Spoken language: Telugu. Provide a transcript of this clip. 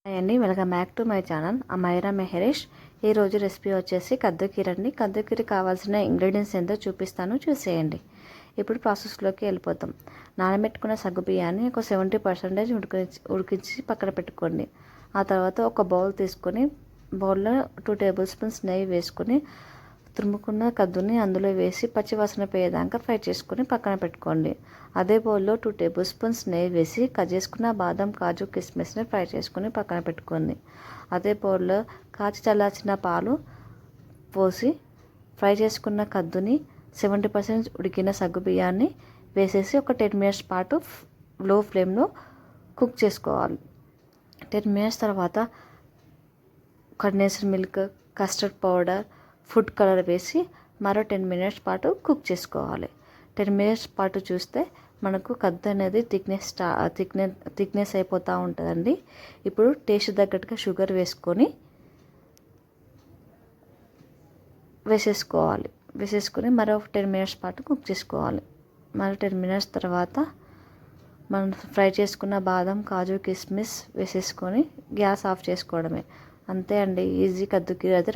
హాయ్ అండి, welcome back to my channel Amaira Mehresh. ఈరోజు రెసిపీ వచ్చేసి కద్దుకీర అండి. కద్దుకీర కావాల్సిన ఇంగ్రీడియంట్స్ ఏంటో చూపిస్తాను, చూసేయండి. ఇప్పుడు ప్రాసెస్లోకి వెళ్ళిపోతాం. నానబెట్టుకున్న సగ్గు బియ్యాన్ని ఒక 70% ఉడికించి పక్కన పెట్టుకోండి. ఆ తర్వాత ఒక బౌల్ తీసుకొని బౌల్లో 2 టేబుల్ స్పూన్స్ నెయ్యి వేసుకొని తురుముకున్న కద్దుని అందులో వేసి పచ్చివాసన పోయేదాకా ఫ్రై చేసుకొని పక్కన పెట్టుకోండి. అదే బౌల్లో 2 టేబుల్ స్పూన్స్ నెయ్యి వేసి కట్ చేసుకున్న బాదం, కాజు, కిస్మిస్ని ఫ్రై చేసుకొని పక్కన పెట్టుకోండి. అదే బౌల్లో కాచి చల్లార్చిన పాలు పోసి ఫ్రై చేసుకున్న కద్దుని 70% ఉడికిన సగ్గు బియ్యాన్ని వేసేసి ఒక 10 మినిట్స్ పాటు లో ఫ్లేమ్లో కుక్ చేసుకోవాలి. 10 మినిట్స్ తర్వాత condensed milk, custard powder, food colour వేసి మరో 10 మినిట్స్ పాటు కుక్ చేసుకోవాలి. 10 మినిట్స్ పాటు చూస్తే మనకు కద్దు అనేది థిక్నెస్ అయిపోతూ ఉంటుందండి. ఇప్పుడు టేస్ట్ తగ్గట్టుగా షుగర్ వేసేసుకొని మరో 10 మినిట్స్ పాటు కుక్ చేసుకోవాలి. మరో 10 మినిట్స్ తర్వాత మనం ఫ్రై చేసుకున్న బాదం, కాజు, కిస్మిస్ వేసేసుకొని గ్యాస్ ఆఫ్ చేసుకోవడమే. అంతే అండి, ఈజీ కద్దుకీర అయితే